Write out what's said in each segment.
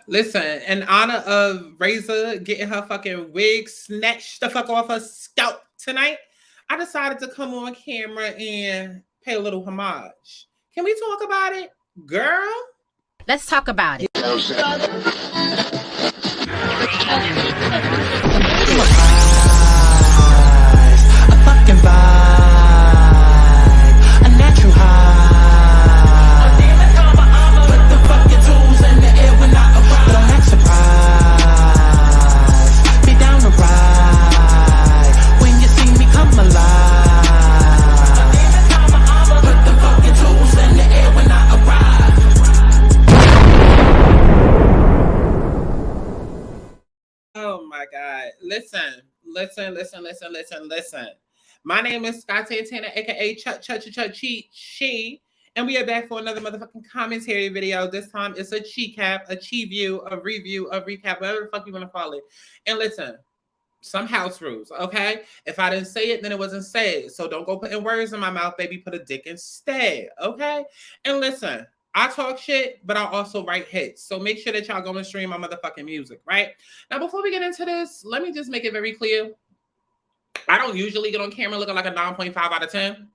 Listen, in honor of Razor getting her fucking wig snatched the fuck off her scalp tonight, I decided to come on camera and pay a little homage. Can we talk about it, girl? Let's talk about it. A fucking vibe, a natural high. Put the fucking tools in the air when I arrive. Don't act surprised, be down to ride. When you see me come alive. Put the fucking tools in the air when I arrive. Oh my God. Listen. My name is Santana, aka Chi, and we are back for another motherfucking commentary video. This time it's a chi cap, a chi view, a review, a recap, whatever the fuck you want to call it. And listen, some house rules, okay? If I didn't say it, then it wasn't said. So don't go putting words in my mouth, baby. Put a dick instead, okay? And listen, I talk shit, but I also write hits. So make sure that y'all go and stream my motherfucking music, right? Now, before we get into this, let me just make it very clear. I don't usually get on camera looking like a 9.5 out of 10.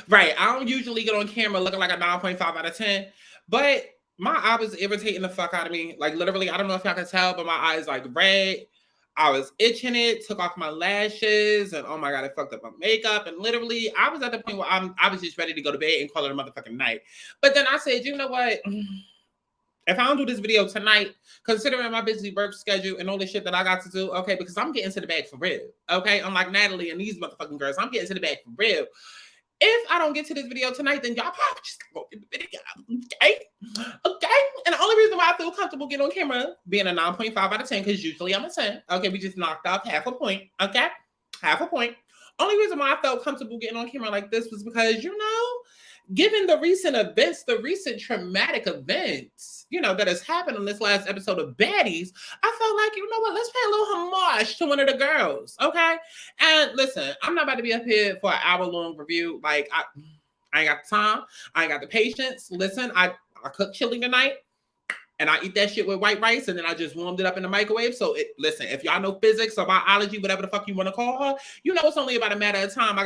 Right. I don't usually get on camera looking like a 9.5 out of 10. But my eye was irritating the fuck out of me. Like, literally, I don't know if y'all can tell, but my eyes like red. I was itching it, took off my lashes, and oh my God, it fucked up my makeup. And literally, I was at the point where I was just ready to go to bed and call it a motherfucking night. But then I said, you know what? If I don't do this video tonight, considering my busy work schedule and all the shit that I got to do, okay, because I'm getting to the bag for real, okay? Unlike Natalie and these motherfucking girls, I'm getting to the bag for real. If I don't get to this video tonight, then y'all probably just go get the video, okay? Okay? And the only reason why I feel comfortable getting on camera being a 9.5 out of 10, because usually I'm a 10, okay? We just knocked off half a point, okay? Half a point. Only reason why I felt comfortable getting on camera like this was because, you know, given the recent events, the recent traumatic events, you know, that has happened in this last episode of Baddies, I felt like, you know what, let's pay a little homage to one of the girls, okay? And listen, I'm not about to be up here for an hour-long review. Like, I ain't got the time. I ain't got the patience. Listen, I cooked chili tonight, and I eat that shit with white rice, and then I just warmed it up in the microwave. So, listen, if y'all know physics or biology, whatever the fuck you want to call her, you know it's only about a matter of time.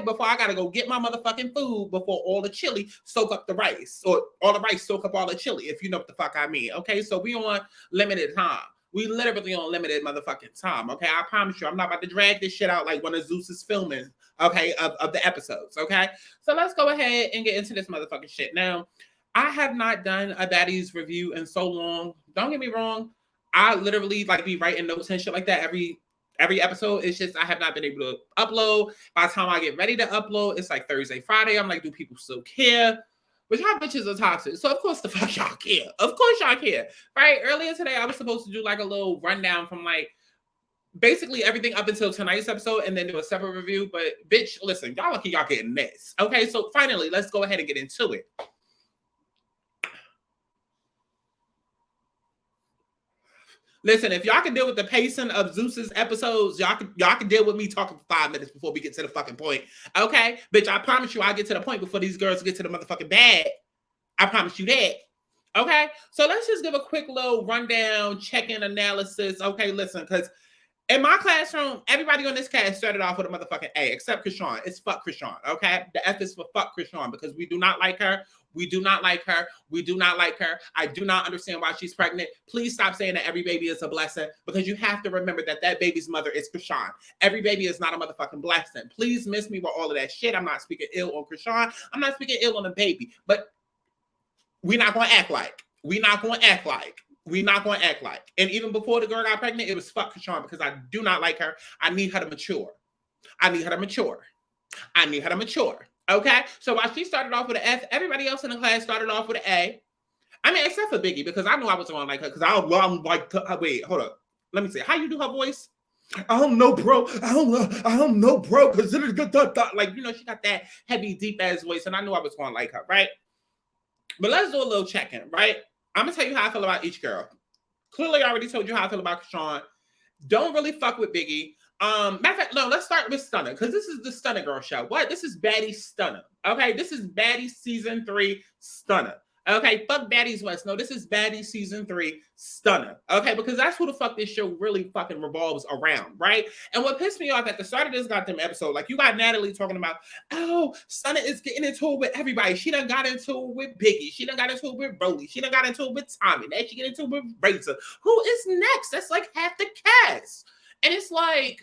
Before I gotta go get my motherfucking food before all the chili soak up the rice, or all the rice soak up all the chili, if you know what the fuck I mean. Okay, so we on limited time. We literally on limited motherfucking time. Okay, I promise you, I'm not about to drag this shit out like one of Zeus's filming, okay, of the episodes. Okay, so let's go ahead and get into this motherfucking shit. Now, I have not done a Baddies review in so long. Don't get me wrong. I literally like be writing notes and shit like that every episode. It's just I have not been able to upload. By the time I get ready to upload, it's like Thursday, Friday. I'm like, do people still care? But y'all bitches are toxic. So of course the fuck y'all care. Of course y'all care. Right? Earlier today, I was supposed to do like a little rundown from like basically everything up until tonight's episode and then do a separate review. But bitch, listen, y'all lucky y'all getting this. Okay, so finally, let's go ahead and get into it. Listen, if y'all can deal with the pacing of Zeus's episodes, y'all can deal with me talking for 5 minutes before we get to the fucking point. Okay? Bitch, I promise you I'll get to the point before these girls get to the motherfucking bag. I promise you that. Okay? So let's just give a quick little rundown, check-in analysis. Okay, listen, because in my classroom, everybody on this cast started off with a motherfucking A, except CHRISEAN. It's fuck CHRISEAN, okay? The F is for fuck CHRISEAN because we do not like her. We do not like her. We do not like her. I do not understand why she's pregnant. Please stop saying that every baby is a blessing, because you have to remember that that baby's mother is CHRISEAN. Every baby is not a motherfucking blessing. Please miss me with all of that shit. I'm not speaking ill on CHRISEAN. I'm not speaking ill on the baby. But we're not going to act like. We're not going to act like. We're not going to act like. And even before the girl got pregnant, it was fuck CHRISEAN because I do not like her. I need her to mature. I need her to mature. I need her to mature. Okay? So while she started off with an F, everybody else in the class started off with an A. I mean, except for Biggie, because I knew I was going to like her, because I'm like, wait, hold up. Let me see. How you do her voice? I don't know, bro. I don't know, bro, because like, you know, she got that heavy, deep-ass voice, and I knew I was going to like her, right? But let's do a little check-in, right? I'm going to tell you how I feel about each girl. Clearly, I already told you how I feel about CHRISEAN. Don't really fuck with Biggie. Matter of fact, no, let's start with Stunner, because this is the Stunner Girl show. What? This is Baddies Stunner. Okay, this is Baddies season 3 Stunner. Okay, fuck Baddies West. No, this is Baddies season 3 Stunner. Okay, because that's who the fuck this show really fucking revolves around, right? And what pissed me off at the start of this goddamn episode, like you got Natalie talking about, oh, Stunner is getting into it with everybody. She done got into it with Biggie. She done got into it with Broly. She done got into it with Tommy. Now she get into it with Razor. Who is next? That's like half the cast. And it's like,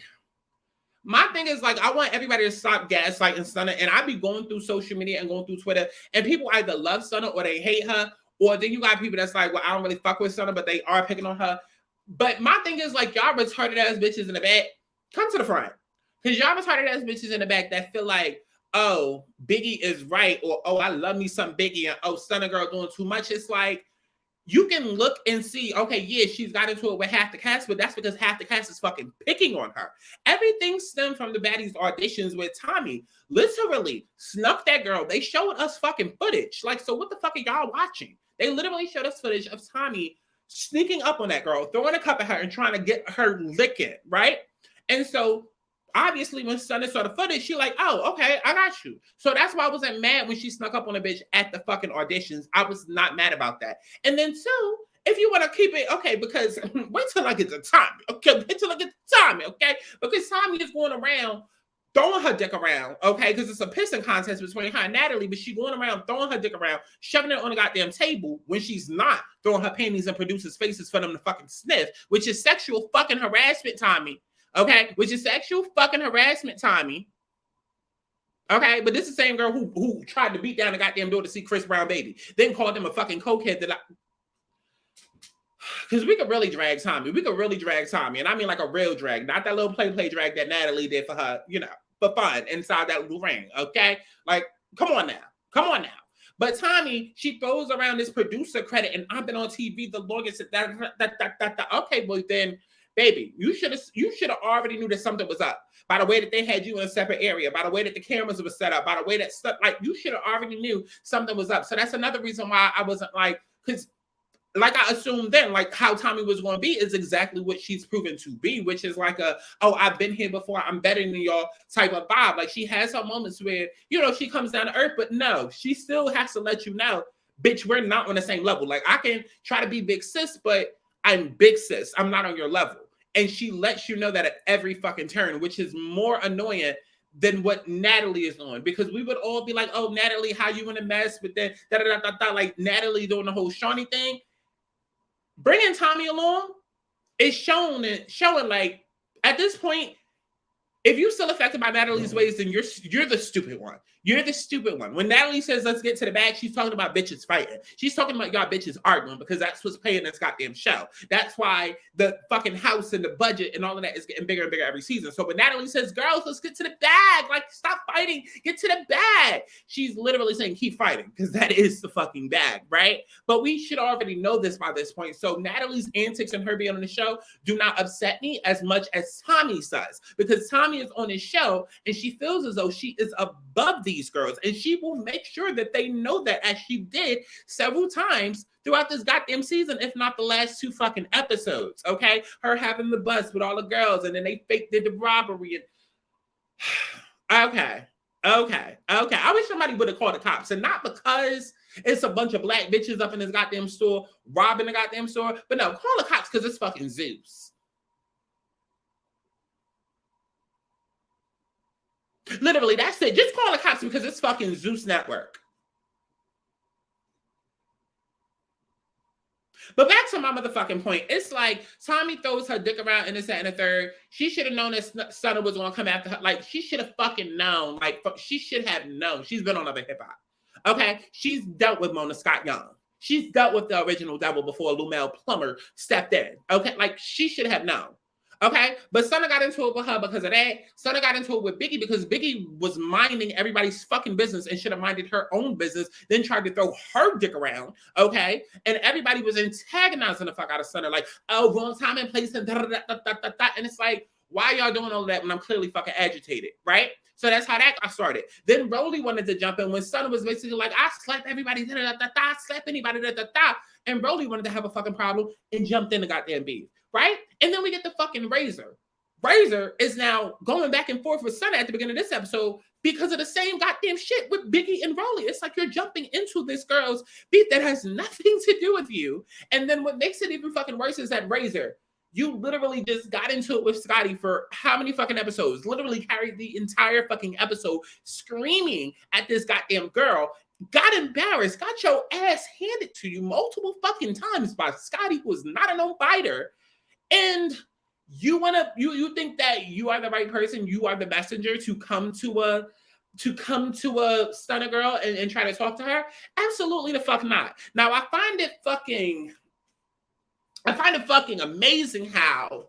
my thing is like, I want everybody to stop gaslighting Stunner. And I be going through social media and going through Twitter, and people either love Stunner or they hate her. Or then you got people that's like, well, I don't really fuck with Stunner, but they are picking on her. But my thing is like, y'all retarded ass bitches in the back, come to the front. Because y'all retarded ass bitches in the back that feel like, oh, Biggie is right. Or, oh, I love me some Biggie. And, oh, Stunner Girl doing too much. It's like, you can look and see, okay, yeah, she's got into it with half the cast, but that's because half the cast is fucking picking on her. Everything stemmed from the Baddies auditions with Tommy. Literally snuck that girl. They showed us fucking footage. Like, so what the fuck are y'all watching? They literally showed us footage of Tommy sneaking up on that girl, throwing a cup at her and trying to get her licking, right? And so obviously, when Stunner saw the footage, she like, oh, okay, I got you. So that's why I wasn't mad when she snuck up on a bitch at the fucking auditions. I was not mad about that. And then two, if you want to keep it, okay, because wait till I get to Tommy. Okay, wait till I get to Tommy, okay? Because Tommy is going around throwing her dick around, okay? Because it's a pissing contest between her and Natalie, but she's going around throwing her dick around, shoving it on the goddamn table when she's not throwing her panties in producers' faces for them to fucking sniff, which is sexual fucking harassment, Tommy. Okay, which is sexual fucking harassment, Tommy. Okay, but this is the same girl who tried to beat down the goddamn door to see Chris Brown baby, then called him a fucking cokehead. Because we could really drag Tommy. We could really drag Tommy, and I mean like a real drag, not that little play drag that Natalie did for her, you know, for fun inside that little ring. Okay, like come on now. But Tommy, she throws around this producer credit, and I've been on TV the longest. Okay, well then. Baby, you should have already knew that something was up by the way that they had you in a separate area, by the way that the cameras were set up, by the way that stuff, like you should have already knew something was up. So that's another reason why I wasn't like, because like I assumed then, like how Tommy was going to be is exactly what she's proven to be, which is like a, oh, I've been here before, I'm better than y'all type of vibe. Like she has some moments where, you know, she comes down to earth, but no, she still has to let you know, bitch, we're not on the same level. Like I can try to be big sis, but I'm big sis. I'm not on your level. And she lets you know that at every fucking turn, which is more annoying than what Natalie is on. Because we would all be like, oh, Natalie, how you in a mess with that? Like Natalie doing the whole Shawnee thing. Bringing Tommy along is showing like, at this point, if you're still affected by Natalie's ways, then you're the stupid one. You're the stupid one. When Natalie says, let's get to the bag, she's talking about bitches fighting. She's talking about y'all bitches arguing because that's what's paying this goddamn show. That's why the fucking house and the budget and all of that is getting bigger and bigger every season. So when Natalie says, girls, let's get to the bag. Like, stop fighting. Get to the bag. She's literally saying, keep fighting because that is the fucking bag, right? But we should already know this by this point. So Natalie's antics and her being on the show do not upset me as much as Tommy does, because Tommy is on his show and she feels as though she is above these girls, and she will make sure that they know that, as she did several times throughout this goddamn season, if not the last 2 fucking episodes. Okay, her having the bus with all the girls, and then they fake did the robbery. And okay. I wish somebody would have called the cops, and not because it's a bunch of black bitches up in this goddamn store robbing the goddamn store, but no, call the cops because it's fucking Zeus. Literally, that's it. Just call the cops because it's fucking Zeus Network. But back to my motherfucking point. It's like Tommy throws her dick around in this, that, and the third. She should have known that Stunner was going to come after her. Like, she should have fucking known. Like, she should have known. She's been on other hip-hop. Okay? She's dealt with Mona Scott Young. She's dealt with the original devil before Lumel Plummer stepped in. Okay? Like, she should have known. Okay, but Stunner got into it with her because of that. Stunner got into it with Biggie because Biggie was minding everybody's fucking business and should have minded her own business, then tried to throw her dick around, okay? And everybody was antagonizing the fuck out of Stunner, like, oh, wrong time and place, and da-da-da-da-da-da-da. And it's like, why y'all doing all that when I'm clearly fucking agitated, right? So that's how that got started. Then Rolly wanted to jump in when Stunner was basically like, I slap everybody, da-da-da-da-da, slap anybody, da-da-da-da. And Rolly wanted to have a fucking problem and jumped in the goddamn beef, right? And then we get the fucking Razor. Razor is now going back and forth with Santa at the beginning of this episode because of the same goddamn shit with Biggie and Rolly. It's like you're jumping into this girl's beef that has nothing to do with you. And then what makes it even fucking worse is that Razor, you literally just got into it with Scotty for how many fucking episodes? Literally carried the entire fucking episode screaming at this goddamn girl, got embarrassed, got your ass handed to you multiple fucking times by Scotty, who is not a known fighter. And you think that you are the right person, you are the messenger to come to a stunner girl and try to talk to her? Absolutely the fuck not. Now I find it fucking amazing how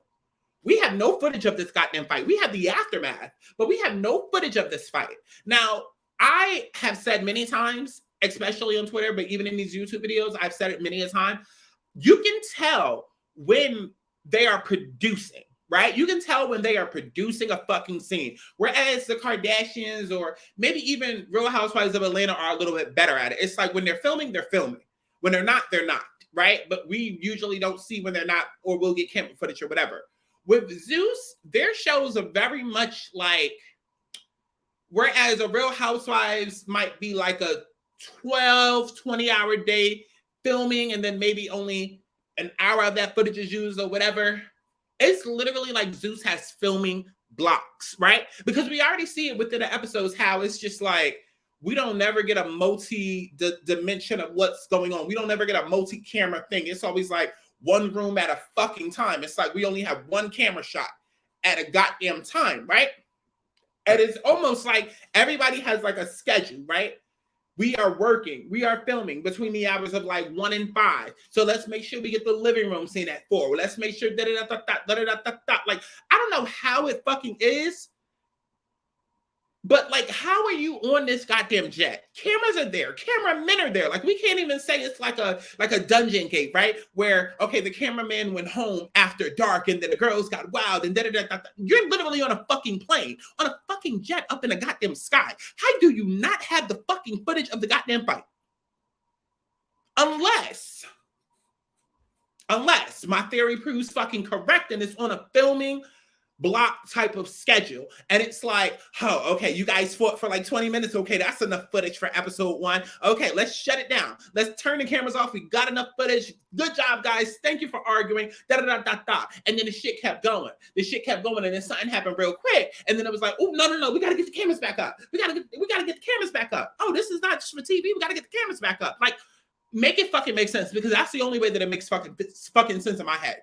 we have no footage of this goddamn fight. We have the aftermath, but we have no footage of this fight. Now, I have said many times, especially on Twitter, but even in these YouTube videos, I've said it many a time, you can tell when they are producing, right? You can tell when they are producing a fucking scene. Whereas the Kardashians or maybe even Real Housewives of Atlanta are a little bit better at it. It's like when they're filming, they're filming. When they're not, right? But we usually don't see when they're not, or we'll get camera footage or whatever. With Zeus, their shows are very much like, whereas a Real Housewives might be like a 12, 20-hour day filming, and then maybe only an hour of that footage is used or whatever. It's literally like Zeus has filming blocks, right? Because we already see it within the episodes how it's just like, we don't never get a multi-dimension of what's going on. We don't ever get a multi-camera thing. It's always like one room at a fucking time. It's like we only have one camera shot at a goddamn time, right? And it's almost like everybody has like a schedule, right? We are working, we are filming between the hours of like 1 and 5. So let's make sure we get the living room scene at 4. Let's make sure da-da-da-da-da-da-da-da-da. Like, I don't know how it fucking is, but like, how are you on this goddamn jet? Cameras are there, cameramen are there. Like, we can't even say it's like a dungeon gate, right? Where, okay, the cameraman went home after dark and then the girls got wild and da-da-da-da-da. You're literally on a fucking plane, on a fucking jet up in the goddamn sky. How do you not have the fucking footage of the goddamn fight? Unless my theory proves fucking correct and it's on a filming block type of schedule. And it's like, oh, okay, you guys fought for like 20 minutes. Okay, that's enough footage for episode 1. Okay, let's shut it down. Let's turn the cameras off. We got enough footage. Good job, guys. Thank you for arguing. Da-da-da-da-da. And then the shit kept going. And then something happened real quick. And then it was like, oh, no. We got to get the cameras back up. We got to get the cameras back up. Oh, this is not just for TV. We got to get the cameras back up. Like, make it fucking make sense, because that's the only way that it makes fucking sense in my head.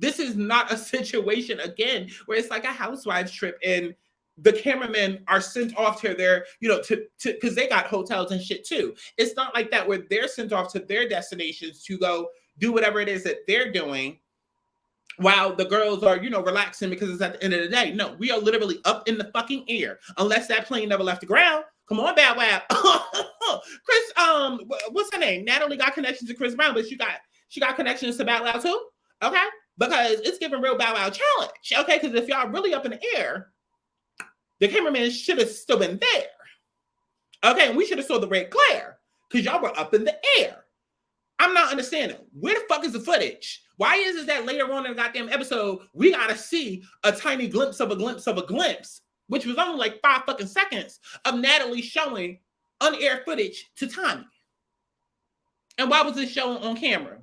This is not a situation, again, where it's like a housewives trip and the cameramen are sent off to their, because they got hotels and shit too. It's not like that where they're sent off to their destinations to go do whatever it is that they're doing while the girls are, relaxing because it's at the end of the day. No, we are literally up in the fucking air, unless that plane never left the ground. Come on, Bow Wow. Chris, what's her name? Natalie got connections to Chris Brown, but she got connections to Bow Wow too? Okay? Because it's giving real Bow Wow challenge, okay? Because if y'all really up in the air, the cameraman should have still been there, okay? And we should have saw the red glare because y'all were up in the air. I'm not understanding. Where the fuck is the footage? Why is it that later on in the goddamn episode, we gotta see a tiny glimpse of a glimpse, which was only like 5 fucking seconds of Natalie showing on-air footage to Tommy? And why was this shown on camera?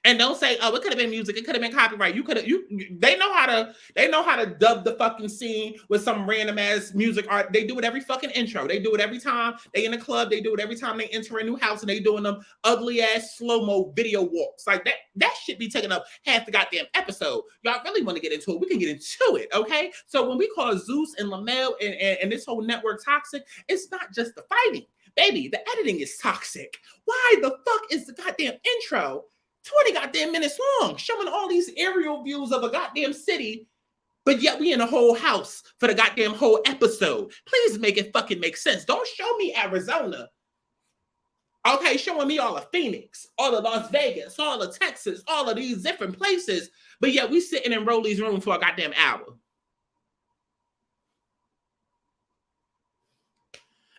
And don't say, oh, it could have been music. It could have been copyright. They know how to dub the fucking scene with some random ass music art. They do it every fucking intro. They do it every time they in a club. They do it every time they enter a new house, and they doing them ugly ass slow-mo video walks. Like that should be taking up half the goddamn episode. Y'all really want to get into it? We can get into it, okay? So when we call Zeus and Lamel and this whole network toxic, it's not just the fighting. Baby, the editing is toxic. Why the fuck is the goddamn intro 20 goddamn minutes long, showing all these aerial views of a goddamn city, but yet we in a whole house for the goddamn whole episode? Please make it fucking make sense. Don't show me Arizona. Okay, showing me all of Phoenix, all of Las Vegas, all of Texas, all of these different places, but yet we sitting in Rolly's room for a goddamn hour.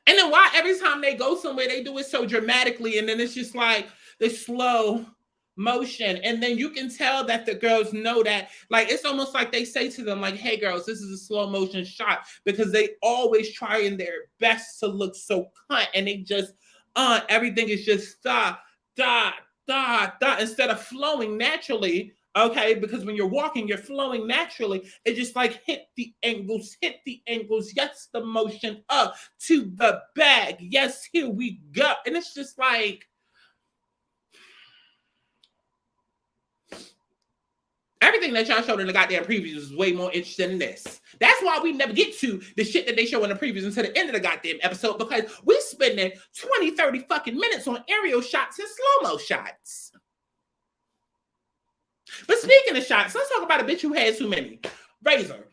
And then why every time they go somewhere, they do it so dramatically, and then it's just like this slow motion. And then you can tell that the girls know that. Like, it's almost like they say to them, like, hey, girls, this is a slow motion shot, because they always trying their best to look so cunt, and they just, everything is just da, da, da, da, instead of flowing naturally. Okay, because when you're walking, you're flowing naturally. It just like hit the angles. Yes, the motion up to the bag. Yes, here we go. And it's just like, everything that y'all showed in the goddamn previews is way more interesting than this. That's why we never get to the shit that they show in the previews until the end of the goddamn episode, because we spending 20, 30 fucking minutes on aerial shots and slow-mo shots. But speaking of shots, let's talk about a bitch who had too many. Razor.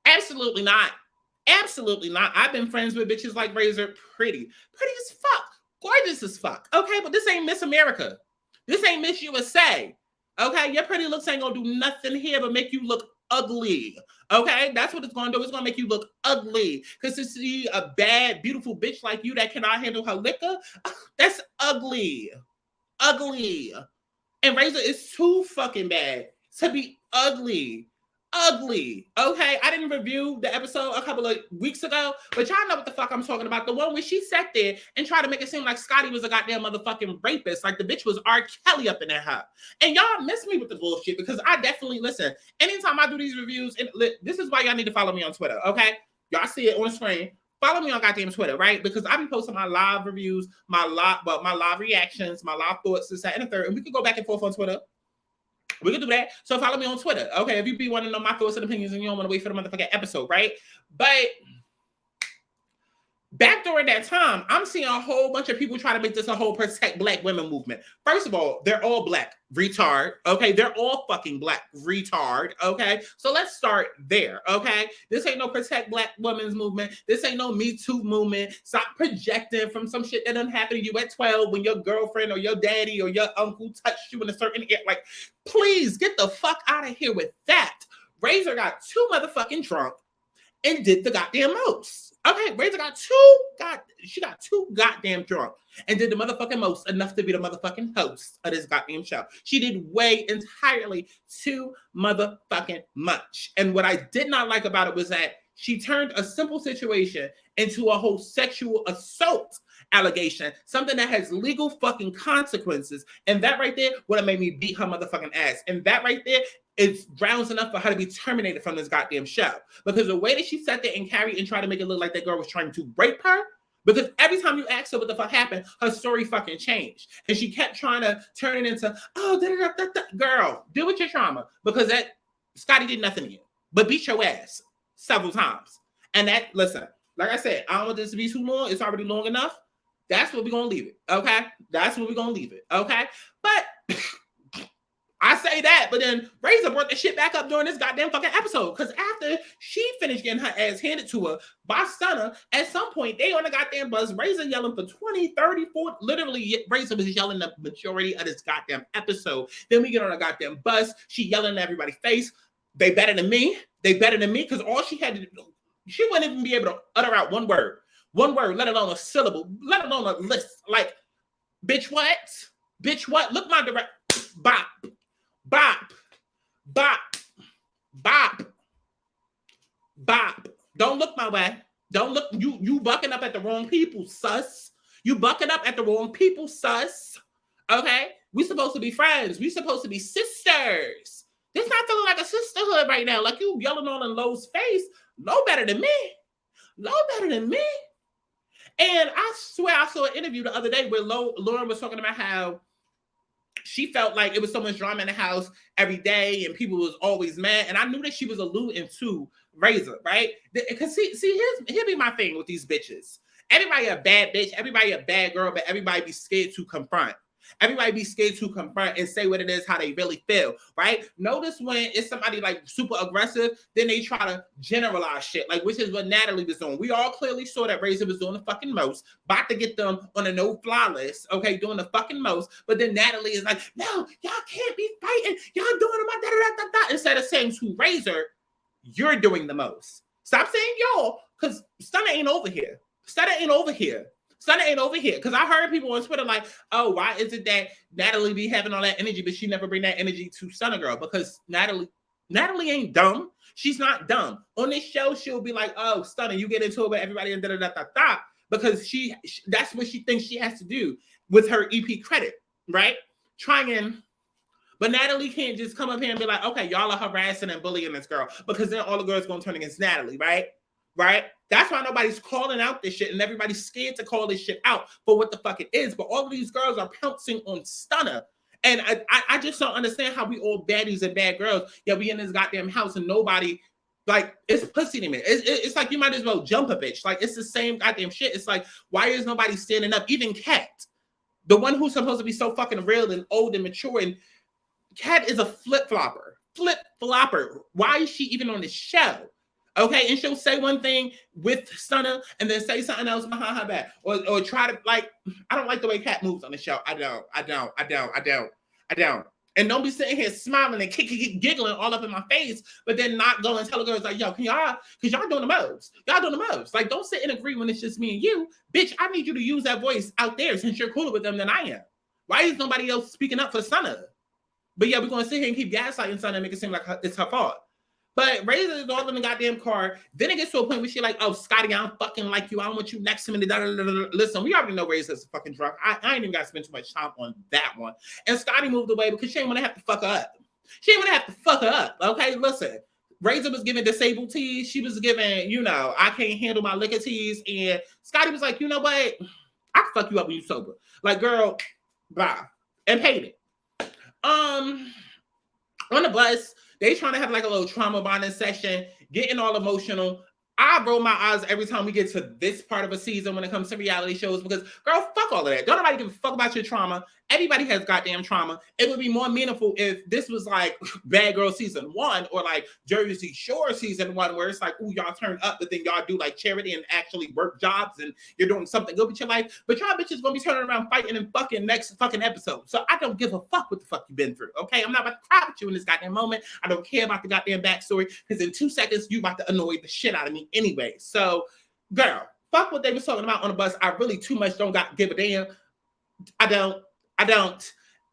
Absolutely not. Absolutely not. I've been friends with bitches like Razor. Pretty as fuck. Gorgeous as fuck. Okay, but this ain't Miss America. This ain't Miss USA. Okay, your pretty looks ain't gonna do nothing here but make you look ugly. Okay, that's what it's gonna do. It's gonna make you look ugly. Because to see a bad, beautiful bitch like you that cannot handle her liquor, that's ugly. Ugly. And Razor is too fucking bad to be ugly. Ugly. Okay, I didn't review the episode a couple of weeks ago, but y'all know what the fuck I'm talking about. The one where she sat there and tried to make it seem like Scotty was a goddamn motherfucking rapist, like the bitch was R. Kelly up in that her. And y'all miss me with the bullshit, because I definitely listen. Anytime I do these reviews, and this is why y'all need to follow me on Twitter, okay? Y'all see it on the screen. Follow me on goddamn Twitter, right? Because I be posting my live reviews, my live reactions, my live thoughts, this, that, and the third. And we can go back and forth on Twitter. We can do that. So follow me on Twitter. Okay, if you be wanting to know my thoughts and opinions and you don't want to wait for the motherfucking episode, right? But back during that time, I'm seeing a whole bunch of people try to make this a whole protect black women movement. First of all, they're all black. Retard. Okay, they're all fucking black. Retard. Okay, so let's start there. Okay, this ain't no protect black women's movement. This ain't no Me Too movement. Stop projecting from some shit that done happened to you at 12 when your girlfriend or your daddy or your uncle touched you in a certain area. Like, please get the fuck out of here with that. Razor got too motherfucking drunk and did the goddamn most. Okay, Razor got too goddamn drunk and did the motherfucking most, enough to be the motherfucking host of this goddamn show. She did way entirely too motherfucking much. And what I did not like about it was that she turned a simple situation into a whole sexual assault allegation, something that has legal fucking consequences. And that right there would have made me beat her motherfucking ass. And that right there is grounds enough for her to be terminated from this goddamn show. Because the way that she sat there and carried and tried to make it look like that girl was trying to rape her, because every time you ask her what the fuck happened, her story fucking changed. And she kept trying to turn it into, oh, girl, deal with your trauma. Because that Scotty did nothing to you, but beat your ass several times. And that, listen, like I said, I don't want this to be too long. It's already long enough. That's where we're going to leave it, okay? That's where we're going to leave it, okay? But I say that, but then Razor brought the shit back up during this goddamn fucking episode, because after she finished getting her ass handed to her by Stunner, at some point, they on the goddamn bus, Razor yelling for 20, 30, 40, literally, Razor was yelling the majority of this goddamn episode. Then we get on a goddamn bus, she yelling at everybody's face, they better than me, because all she had to do, she wouldn't even be able to utter out one word, let alone a syllable, let alone a list. Like, bitch, what? Bitch, what? Look my direct, bop, bop, bop, bop, bop. Don't look my way. Don't look, you bucking up at the wrong people, sus. You bucking up at the wrong people, sus. Okay? We supposed to be friends. We supposed to be sisters. This not feeling like a sisterhood right now. Like you yelling on in Lowe's face. Low better than me. Low better than me. And I swear I saw an interview the other day where Lauren was talking about how she felt like it was so much drama in the house every day and people was always mad. And I knew that she was alluding to Razor, right? Because here'll be my thing with these bitches. Everybody a bad bitch, everybody a bad girl, but everybody be scared to confront. Everybody be scared to confront and say what it is, how they really feel, right? Notice when it's somebody like super aggressive, then they try to generalize shit, like which is what Natalie was doing. We all clearly saw that Razor was doing the fucking most, about to get them on a no-fly list, okay, doing the fucking most. But then Natalie is like, no, y'all can't be fighting. Y'all doing about da-da-da-da-da. Instead of saying to Razor, you're doing the most. Stop saying y'all, because Stunner ain't over here. Stunner ain't over here. Stunner ain't over here. Because I heard people on Twitter like, oh, why is it that Natalie be having all that energy, but she never bring that energy to Stunner Girl? Because Natalie ain't dumb. She's not dumb. On this show, she'll be like, oh, Stunner, you get into it with everybody and da-da-da-da-da. Because that's what she thinks she has to do with her EP credit, right? But Natalie can't just come up here and be like, okay, y'all are harassing and bullying this girl, because then all the girls going to turn against Natalie, right? Right? That's why nobody's calling out this shit, and everybody's scared to call this shit out for what the fuck it is. But all of these girls are pouncing on Stunner. And I just don't understand how we all baddies and bad girls, yet we in this goddamn house and nobody, like, it's pussy to me. It's like you might as well jump a bitch. Like, it's the same goddamn shit. It's like, why is nobody standing up? Even Kat, the one who's supposed to be so fucking real and old and mature, and Kat is a flip-flopper. Why is she even on the show? Okay, and she'll say one thing with Stunner and then say something else behind her back. Or try to, like, I don't like the way Kat moves on the show. I don't. And don't be sitting here smiling and giggling all up in my face, but then not go and tell the girls like, yo, can y'all, because y'all doing the most. Y'all doing the most. Like, don't sit and agree when it's just me and you. Bitch, I need you to use that voice out there since you're cooler with them than I am. Why is nobody else speaking up for Stunner? But yeah, we're going to sit here and keep gaslighting Stunner and make it seem like it's her fault. But Razor is all in the goddamn car. Then it gets to a point where she's like, oh, Scotty, I don't fucking like you. I don't want you next to me. Listen, we already know Razor's a fucking drunk. I ain't even got to spend too much time on that one. And Scotty moved away because she ain't want to have to fuck her up. Okay, listen. Razor was giving disabled teas. She was giving, I can't handle my liquor teas. And Scotty was like, you know what? I can fuck you up when you sober. Like, girl, bye. And paid it. On the bus, they trying to have like a little trauma bonding session, getting all emotional. I roll my eyes every time we get to this part of a season when it comes to reality shows because, girl, fuck all of that. Don't nobody give a fuck about your trauma. Everybody has goddamn trauma. It would be more meaningful if this was like Bad Girl season 1 or like Jersey Shore season 1 where it's like, ooh, y'all turn up, but then y'all do like charity and actually work jobs and you're doing something good with your life. But y'all bitches gonna be turning around fighting in fucking next fucking episode. So I don't give a fuck what the fuck you've been through, okay? I'm not about to cry with you in this goddamn moment. I don't care about the goddamn backstory because in 2 seconds, you about to annoy the shit out of me anyway. So, girl, fuck what they was talking about on the bus. I really too much don't give a damn. I don't.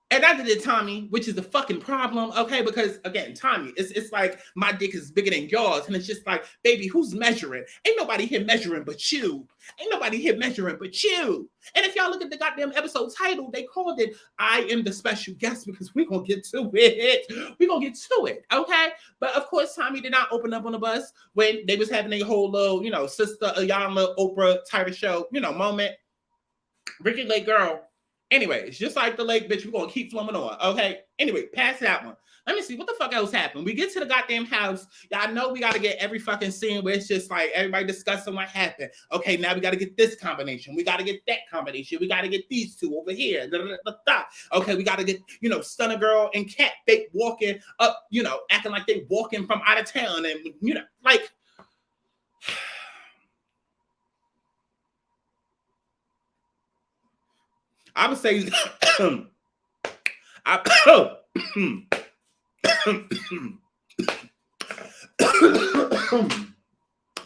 And neither did Tommy, which is the fucking problem, okay? Because, again, Tommy, it's like my dick is bigger than yours. And it's just like, baby, who's measuring? Ain't nobody here measuring but you. And if y'all look at the goddamn episode title, they called it, I Am the Special Guest, because we're going to get to it. Okay? But, of course, Tommy did not open up on the bus when they was having a whole little, Sister Ayanna, Oprah type of show, moment. Ricky Lake girl. Anyways, just like the lake, bitch, we're going to keep flowing on, okay? Anyway, past that one. Let me see, what the fuck else happened? We get to the goddamn house. Y'all know we got to get every fucking scene where it's just like everybody discussing what happened. Okay, now we got to get this combination. We got to get that combination. We got to get these two over here. Okay, we got to get, Stunner Girl and Kat fake walking up, acting like they walking from out of town and, like... I would say, don't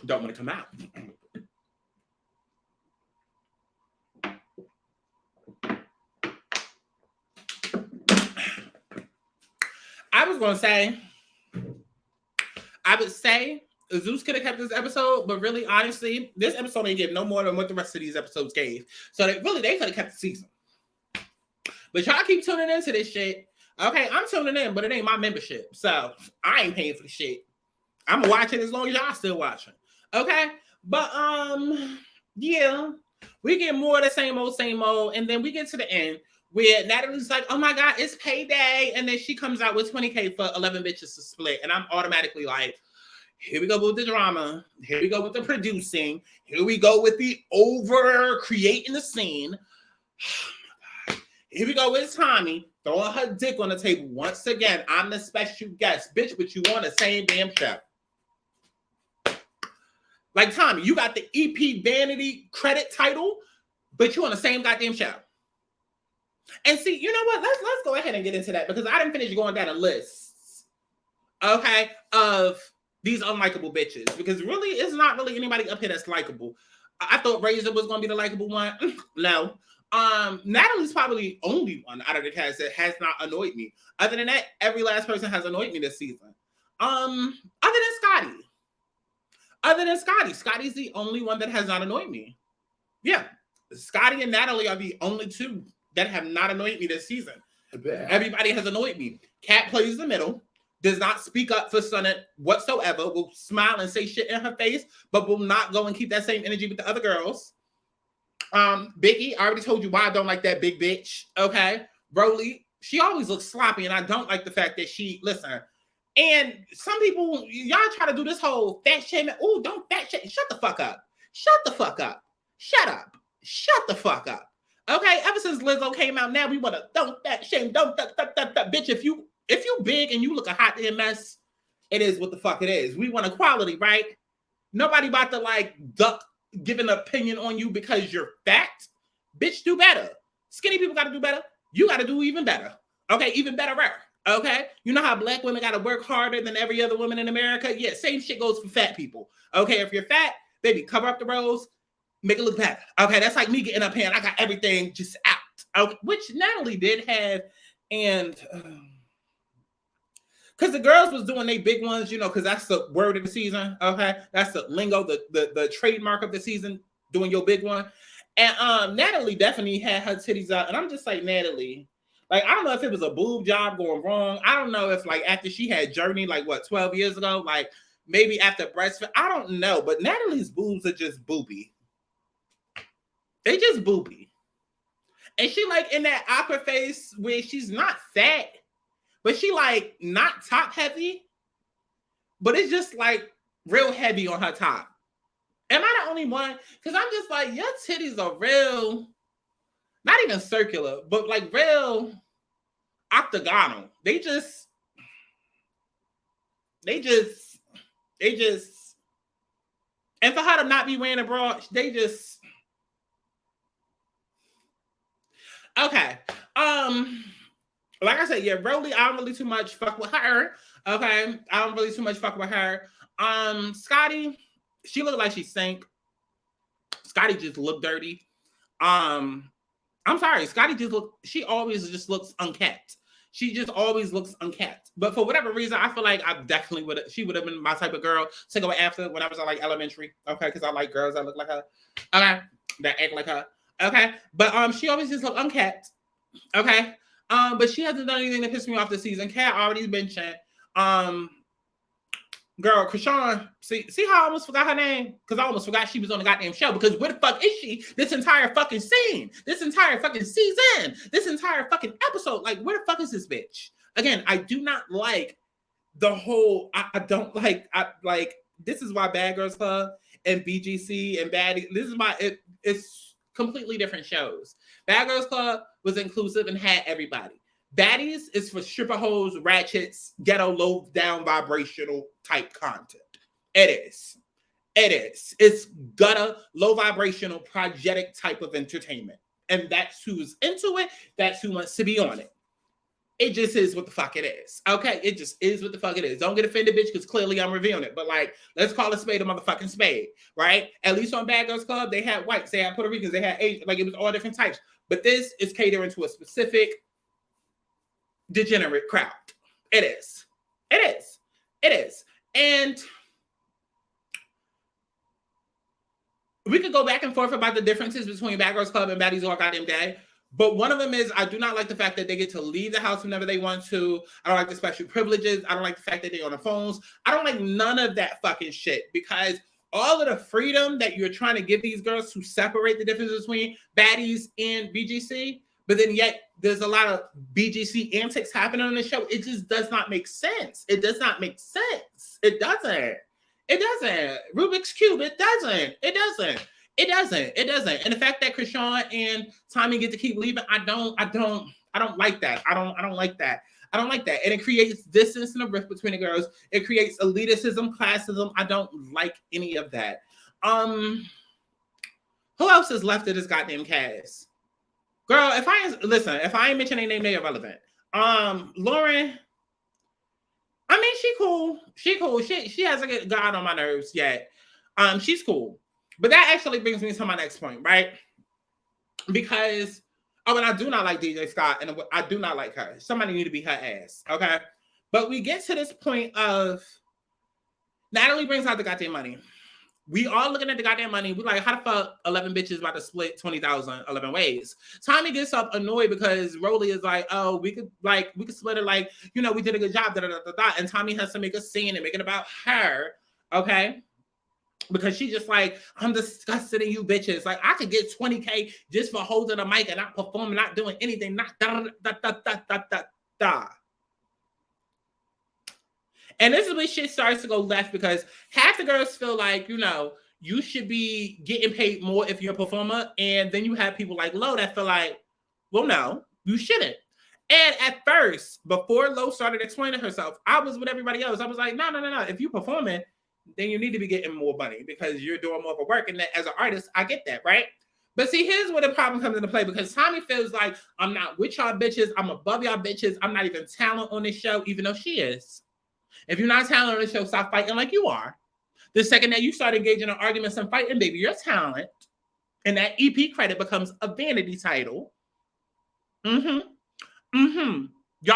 want to come out. I would say Zeus could have kept this episode, but really, honestly, this episode ain't give no more than what the rest of these episodes gave. So they could have kept the season. But y'all keep tuning into this shit. Okay, I'm tuning in, but it ain't my membership. So I ain't paying for the shit. I'm gonna watch it as long as y'all still watching. Okay? But yeah, we get more of the same old, and then we get to the end where Natalie's like, oh my God, it's payday. And then she comes out with $20K for 11 bitches to split. And I'm automatically like, here we go with the drama. Here we go with the producing. Here we go with the over creating the scene. Here we go with Tommy throwing her dick on the table once again. I'm the special guest, bitch, but you on the same damn show. Like, Tommy, you got the EP Vanity credit title, but you on the same goddamn show. And see, you know what? Let's go ahead and get into that because I didn't finish going down a list, okay, of these unlikable bitches because really, it's not really anybody up here that's likable. I thought Razor was going to be the likable one. No. Natalie's probably the only one out of the cast that has not annoyed me. Other than that, every last person has annoyed me this season. Other than Scotty. Scotty's the only one that has not annoyed me. Yeah. Scotty and Natalie are the only two that have not annoyed me this season. Everybody has annoyed me. Kat plays the middle, does not speak up for Sonnet whatsoever, will smile and say shit in her face, but will not go and keep that same energy with the other girls. Biggie, I already told you why I don't like that big bitch. Okay. Broly, she always looks sloppy, and I don't like the fact that listen. And some people, y'all try to do this whole fat shaming. Oh, don't fat shame. Shut the fuck up. Shut the fuck up. Shut up. Shut the fuck up. Okay, ever since Lizzo came out, now we want to don't fat shame, don't bitch. If you big and you look a hot damn mess, it is what the fuck it is. We want equality, right? Nobody about to like duck give an opinion on you because you're fat. Bitch, do better. Skinny people got to do better. You got to do even better. Okay, even better. Okay, you know how black women got to work harder than every other woman in America? Yeah, same shit goes for fat people. Okay, if you're fat, baby, cover up the rows. Make it look better. Okay, that's like me getting up here and I got everything just out. Okay, which Natalie did have, and because the girls was doing their big ones, because that's the word of the season. Okay, that's the lingo, the trademark of the season. Doing your big one, and Natalie definitely had her titties out, and I'm just like, Natalie, like I don't know if it was a boob job going wrong. I don't know if like after she had Journey, like what 12 years ago, like maybe after breastfeed. I don't know, but Natalie's boobs are just booby. They just booby. And she like in that awkward face where she's not fat, but she like not top heavy, but it's just like real heavy on her top. Am I the only one? Because I'm just like, your titties are real, not even circular, but like real octagonal. They just, and for her to not be wearing a bra, they just, okay. Like I said, yeah, Broly, I don't really too much fuck with her. Okay. I don't really too much fuck with her. Scotty, she looked like she sank. Scotty just looked dirty. I'm sorry, Scotty she always just looks unkept. She just always looks unkept. But for whatever reason, I feel like I definitely she would have been my type of girl to go after when I was like elementary. Okay, because I like girls that look like her. Okay, that act like her. Okay, but she always just look unkept. Okay, but she hasn't done anything to piss me off this season. Kat already mentioned. Girl, CHRISEAN, see how I almost forgot her name? Because I almost forgot she was on the goddamn show. Because where the fuck is she this entire fucking scene? This entire fucking season? This entire fucking episode? Like, where the fuck is this bitch? Again, I do not like the whole, I don't like, this is why Bad Girls Club and BGC and Baddies, this is why it's completely different shows. Bad Girls Club was inclusive and had everybody. Baddies is for stripper hoes, ratchets, ghetto, low down vibrational type content. It is. It's gutter, low vibrational, progetic type of entertainment. And that's who's into it. That's who wants to be on it. It just is what the fuck it is. Okay? It just is what the fuck it is. Don't get offended, bitch, because clearly I'm reviewing it. But like, let's call a spade a motherfucking spade, right? At least on Bad Girls Club, they had whites, they had Puerto Ricans, they had Asian, like it was all different types. But this is catering to a specific degenerate crowd. It is. And we could go back and forth about the differences between Bad Girls Club and Baddies all goddamn day. But one of them is I do not like the fact that they get to leave the house whenever they want to. I don't like the special privileges. I don't like the fact that they're on the phones. I don't like none of that fucking shit because all of the freedom that you're trying to give these girls to separate the difference between Baddies and BGC, but then yet there's a lot of BGC antics happening on the show. It just does not make sense. It does not make sense. It doesn't. Rubik's Cube, it doesn't. And the fact that CHRISEAN and Tommy get to keep leaving, I don't like that. I don't like that. And it creates distance and a rift between the girls. It creates elitism, classism. I don't like any of that. Who else is left of this goddamn cast? Girl, if I ain't mentioning their name, they're irrelevant. Lauren, I mean, she cool. She hasn't gotten on my nerves yet. She's cool. But that actually brings me to my next point, right? Because, and I do not like DJ Scott, and I do not like her. Somebody need to be her ass, okay? But we get to this point of Natalie brings out the goddamn money. We all looking at the goddamn money. We like, how the fuck 11 bitches about to split 20,000 11 ways? Tommy gets up annoyed because Rolly is like, oh, we could split it like, you know, we did a good job, And Tommy has to make a scene and make it about her, okay? Because she's just like, I'm disgusted in you bitches. Like, I could get 20K just for holding a mic and not performing, not doing anything, not da. And this is when shit starts to go left because half the girls feel like, you know, you should be getting paid more if you're a performer. And then you have people like Lo that feel like, well, no, you shouldn't. And at first, before Lo started explaining herself, I was with everybody else. I was like, no. If you're performing, then you need to be getting more money because you're doing more of a work. And that, as an artist, I get that, right? But see, here's where the problem comes into play because Tommy feels like, I'm not with y'all bitches. I'm above y'all bitches. I'm not even talent on this show, even though she is. If you're not talented on the show, stop fighting like you are. The second that you start engaging in arguments and fighting, baby, you're talent. And that EP credit becomes a vanity title. Y'all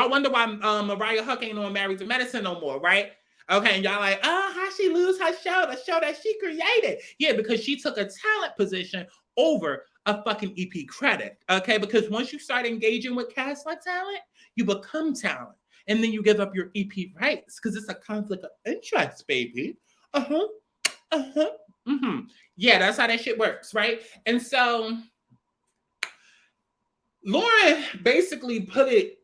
wonder why Mariah Huck ain't on Married to Medicine no more, right? Okay, and y'all like, oh, how she lose her show, the show that she created? Yeah, because she took a talent position over a fucking EP credit, okay? Because once you start engaging with cast like talent, you become talent. And then you give up your EP rights because it's a conflict of interest, baby. Yeah, that's how that shit works, right? And so Lauren basically put it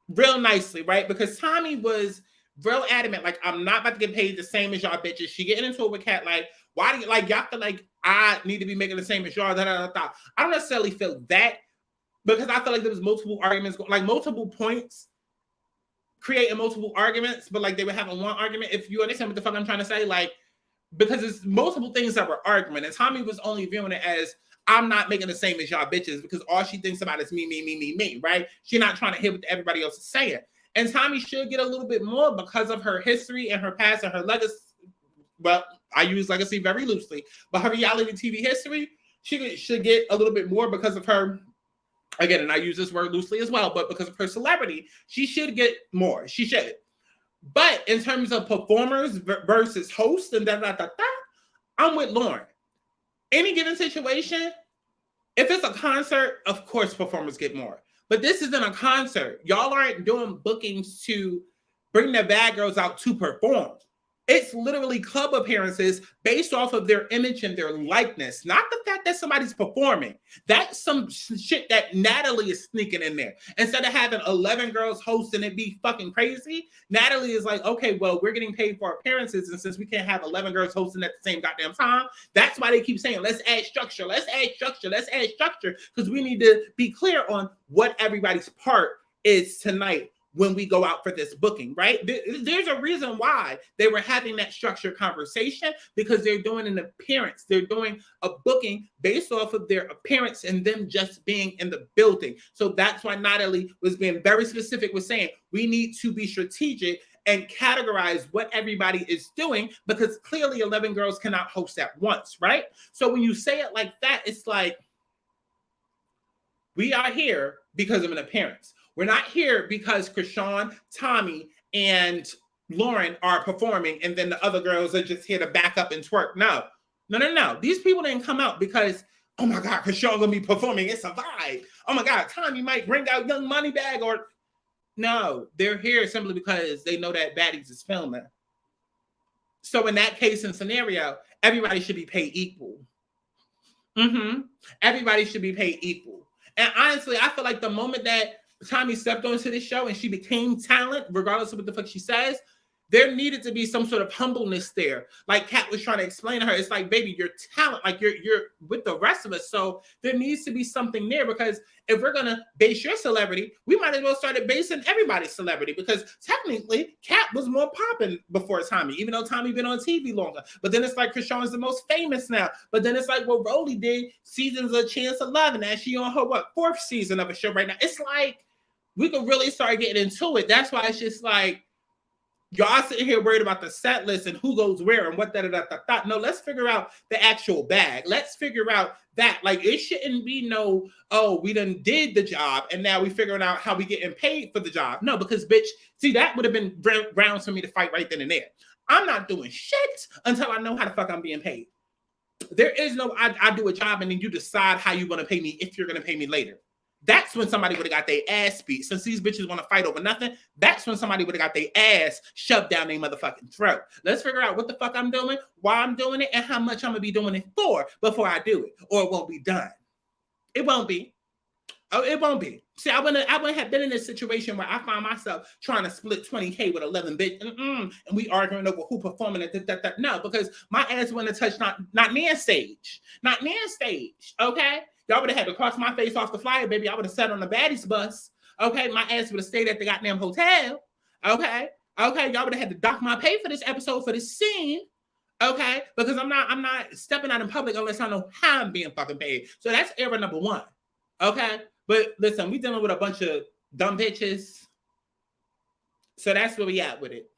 real nicely, right? Because Tommy was real adamant, like, I'm not about to get paid the same as y'all bitches. She getting into it with Kat, like, why do you, like, y'all feel like I need to be making the same as y'all? I don't necessarily feel that because I feel like there was multiple arguments, like multiple points creating multiple arguments, but like they were having one argument. If you understand what the fuck I'm trying to say, like, because it's multiple things that were argument, and Tommy was only viewing it as I'm not making the same as y'all bitches because all she thinks about is me, right? She's not trying to hear what everybody else is saying. And Tommy should get a little bit more because of her history and her past and her legacy. Well, I use legacy very loosely, but her reality TV history, she should get a little bit more because of her. Again, and I use this word loosely as well, but because of her celebrity, she should get more. She should. But in terms of performers versus hosts and I'm with Lauren. Any given situation, if it's a concert, of course performers get more. But this isn't a concert. Y'all aren't doing bookings to bring their bad girls out to perform. It's literally club appearances based off of their image and their likeness, not the fact that somebody's performing. That's some shit that Natalie is sneaking in there. Instead of having 11 girls host and it be fucking crazy, Natalie is like, okay, well, we're getting paid for appearances, and since we can't have 11 girls hosting at the same goddamn time, that's why they keep saying, let's add structure, because we need to be clear on what everybody's part is tonight when we go out for this booking, right? There's a reason why they were having that structured conversation, because they're doing an appearance. They're doing a booking based off of their appearance and them just being in the building. So that's why Natalie was being very specific with saying, we need to be strategic and categorize what everybody is doing, because clearly 11 girls cannot host at once, right? So when you say it like that, it's like, we are here because of an appearance. We're not here because CHRISEAN, Tommy, and Lauren are performing, and then the other girls are just here to back up and twerk. No. These people didn't come out because, oh my God, CHRISEAN gonna be performing. It's a vibe. Oh my God, Tommy might bring out Young Moneybag or... No, they're here simply because they know that Baddies is filming. So in that case and scenario, everybody should be paid equal. Everybody should be paid equal. And honestly, I feel like the moment that Tommy stepped onto this show and she became talent, regardless of what the fuck she says, there needed to be some sort of humbleness there. Like Kat was trying to explain to her, it's like, baby, you're talent, like you're with the rest of us. So there needs to be something there, because if we're gonna base your celebrity, we might as well start basing everybody's celebrity, because technically Kat was more popping before Tommy, even though Tommy been on TV longer. But then it's like CHRISEAN's the most famous now. But then it's like, well, Rolly did Seasons of Chance of Love, and now she on her fourth season of a show right now. It's like we could really start getting into it. That's why it's just like, Y'all sitting here worried about the set list and who goes where and what da. No, let's figure out the actual bag. Let's figure out that. Like, it shouldn't be no, oh, we done did the job and now we figuring out how we getting paid for the job. No, because bitch, see, that would have been grounds for me to fight right then and there. I'm not doing shit until I know how the fuck I'm being paid. There is no, I do a job and then you decide how you're going to pay me if you're going to pay me later. That's when somebody would have got their ass beat. Since these bitches want to fight over nothing, that's when somebody would have got their ass shoved down their motherfucking throat. Let's figure out what the fuck I'm doing, why I'm doing it, and how much I'm going to be doing it for before I do it. Or it won't be done. It won't be. Oh, it won't be. See, I wouldn't have been in this situation where I find myself trying to split 20K with 11 bitch, and we arguing over who performing it. No, because my ass wouldn't have touched not near stage. Not near stage, okay? Y'all would have had to cross my face off the flyer, baby. I would have sat on the Baddies bus. Okay, my ass would have stayed at the goddamn hotel. Okay, y'all would have had to dock my pay for this episode, for this scene. Okay, because I'm not stepping out in public unless I know how I'm being fucking paid. So that's error number one. Okay, but listen, we dealing with a bunch of dumb bitches. So that's where we at with it.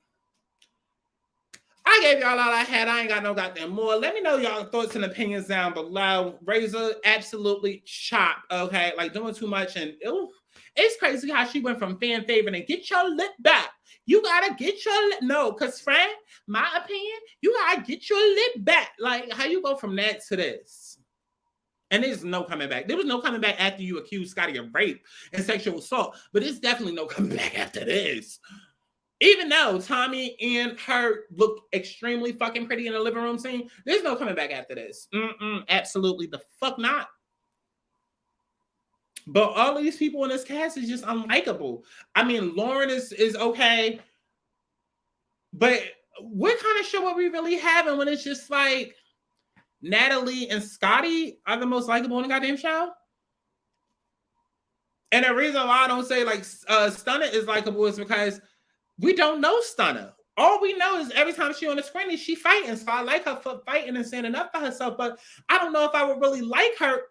I gave y'all all I had. I ain't got no goddamn more. Let me know y'all thoughts and opinions down below. Razor, absolutely chopped, okay? Like, doing too much. And it's crazy how she went from fan favorite and get your lip back. You gotta get your lip. No, because, friend, my opinion, you gotta get your lip back. Like, how you go from that to this? And there's no coming back. There was no coming back after you accused Scotty of rape and sexual assault. But there's definitely no coming back after this. Even though Tommie and her look extremely fucking pretty in the living room scene, there's no coming back after this. Absolutely the fuck not. But all of these people in this cast is just unlikable. I mean, Lauren is okay. But what kind of show are we really having when it's just like Natalie and Scotty are the most likable in the goddamn show? And the reason why I don't say like Stunner is likable is because we don't know Stunner. All we know is every time she's on the screen, she fighting. So I like her for fighting and standing up for herself. But I don't know if I would really like her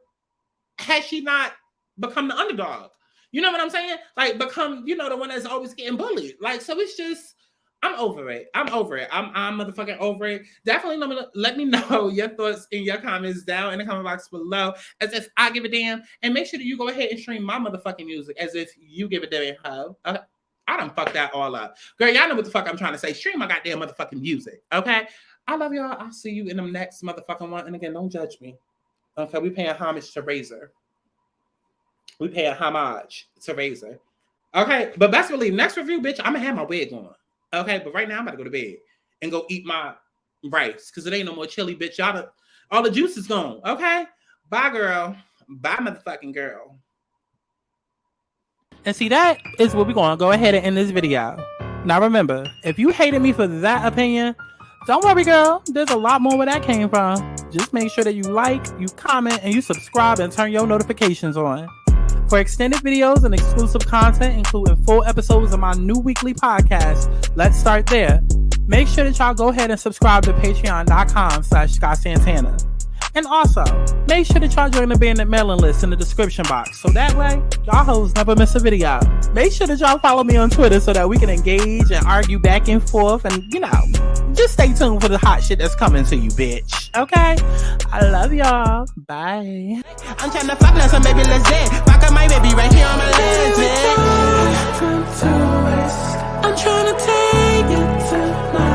had she not become the underdog. You know what I'm saying? Like, become, the one that's always getting bullied. Like, so it's just, I'm over it. I'm motherfucking over it. Definitely let me know your thoughts in your comments down in the comment box below, as if I give a damn. And make sure that you go ahead and stream my motherfucking music as if you give a damn, hoe. Okay? I done fucked that all up. Girl, y'all know what the fuck I'm trying to say. Stream my goddamn motherfucking music, okay? I love y'all. I'll see you in the next motherfucking one. And again, don't judge me. Okay, we paying homage to Razor. We paying homage to Razor. Okay, but best believe, next review, bitch, I'm going to have my wig on. Okay, but right now, I'm about to go to bed and go eat my rice because it ain't no more chili, bitch. All the juice is gone, okay? Bye, girl. Bye, motherfucking girl. And see, that is what we're going to go ahead and end this video. Now remember, if you hated me for that opinion, don't worry, girl. There's a lot more where that came from. Just make sure that you like, you comment, and you subscribe and turn your notifications on. For extended videos and exclusive content, including full episodes of my new weekly podcast, Let's Start There, make sure that y'all go ahead and subscribe to patreon.com/ScottSantana. And also, make sure that y'all join the bandit mailing list in the description box. So that way, y'all hoes never miss a video. Make sure that y'all follow me on Twitter so that we can engage and argue back and forth. And, just stay tuned for the hot shit that's coming to you, bitch. Okay? I love y'all. Bye. I'm trying to fuck now, so baby, let's dance. Fuck up my baby right here on my legs, man. I'm trying to take it tonight.